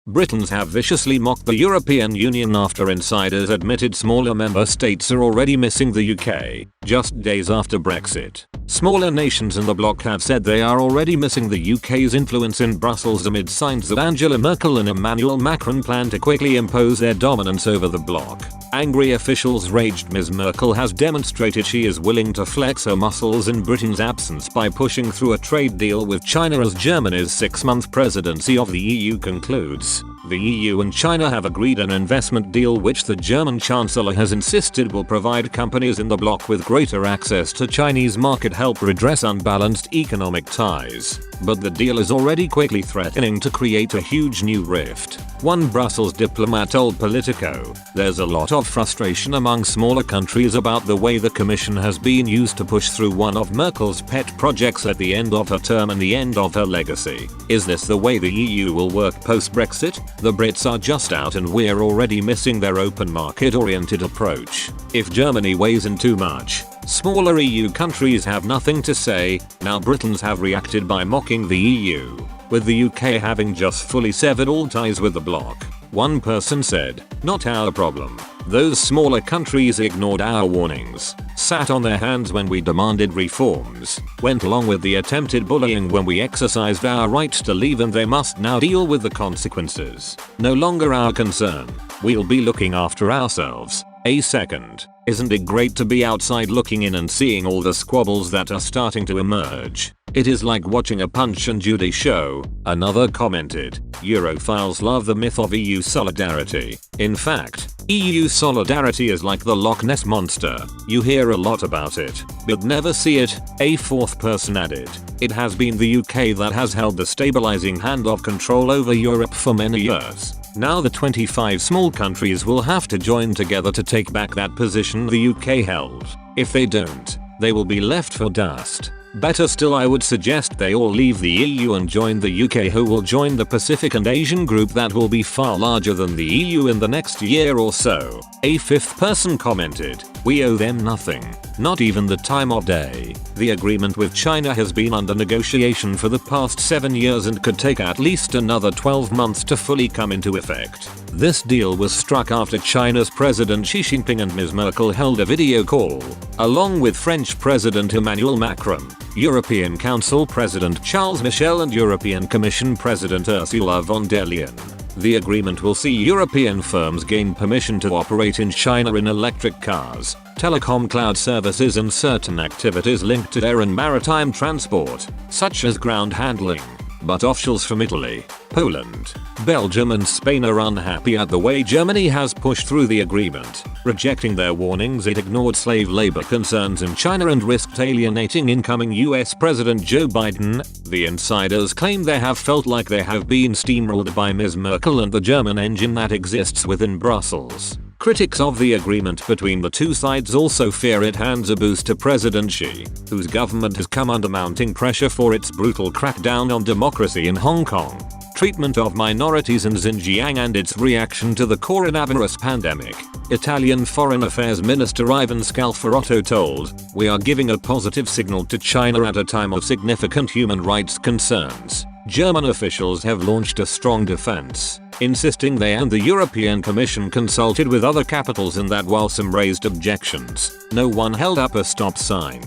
Britons have viciously mocked the European Union after insiders admitted smaller member states are already missing the UK, just days after Brexit. Smaller nations in the bloc have said they are already missing the UK's influence in Brussels amid signs that Angela Merkel and Emmanuel Macron plan to quickly impose their dominance over the bloc. Angry officials raged Ms. Merkel has demonstrated she is willing to flex her muscles in Britain's absence by pushing through a trade deal with China as Germany's 6-month presidency of the EU concludes. The EU and China have agreed an investment deal which the German Chancellor has insisted will provide companies in the bloc with greater access to Chinese market, help redress unbalanced economic ties. But the deal is already quickly threatening to create a huge new rift. One Brussels diplomat told Politico, "There's a lot of frustration among smaller countries about the way the Commission has been used to push through one of Merkel's pet projects at the end of her term and the end of her legacy. Is this the way the EU will work post-Brexit? The Brits are just out and we're already missing their open market-oriented approach. If Germany weighs in too much, smaller EU countries have nothing to say." Now Britons have reacted by mocking the EU, with the UK having just fully severed all ties with the bloc. One person said, "Not our problem. Those smaller countries ignored our warnings, sat on their hands when we demanded reforms, went along with the attempted bullying when we exercised our right to leave, and they must now deal with the consequences. No longer our concern. We'll be looking after ourselves." A second, "Isn't it great to be outside looking in and seeing all the squabbles that are starting to emerge? It is like watching a Punch and Judy show." Another commented, "Europhiles love the myth of EU solidarity. In fact, EU solidarity is like the Loch Ness monster. You hear a lot about it, but never see it." A fourth person added, "It has been the UK that has held the stabilizing hand of control over Europe for many years. Now the 25 small countries will have to join together to take back that position the UK held. If they don't, they will be left for dust. Better still, I would suggest they all leave the EU and join the UK, who will join the Pacific and Asian group that will be far larger than the EU in the next year or so." A fifth person commented, "We owe them nothing, not even the time of day. The agreement with China has been under negotiation for the past 7 years and could take at least another 12 months to fully come into effect. This deal was struck after China's President Xi Jinping and Ms. Merkel held a video call, along with French President Emmanuel Macron, European Council President Charles Michel and European Commission President Ursula von der Leyen. The agreement will see European firms gain permission to operate in China in electric cars, telecom, cloud services and certain activities linked to air and maritime transport, such as ground handling. But officials from Italy, Poland, Belgium and Spain are unhappy at the way Germany has pushed through the agreement, rejecting their warnings it ignored slave labor concerns in China and risked alienating incoming US President Joe Biden. The insiders claim they have felt like they have been steamrolled by Ms. Merkel and the German engine that exists within Brussels. Critics of the agreement between the two sides also fear it hands a boost to President Xi, whose government has come under mounting pressure for its brutal crackdown on democracy in Hong Kong, treatment of minorities in Xinjiang and its reaction to the coronavirus pandemic. Italian Foreign Affairs Minister Ivan Scalfarotto told, "We are giving a positive signal to China at a time of significant human rights concerns." German officials have launched a strong defense, insisting they and the European Commission consulted with other capitals and that while some raised objections, no one held up a stop sign.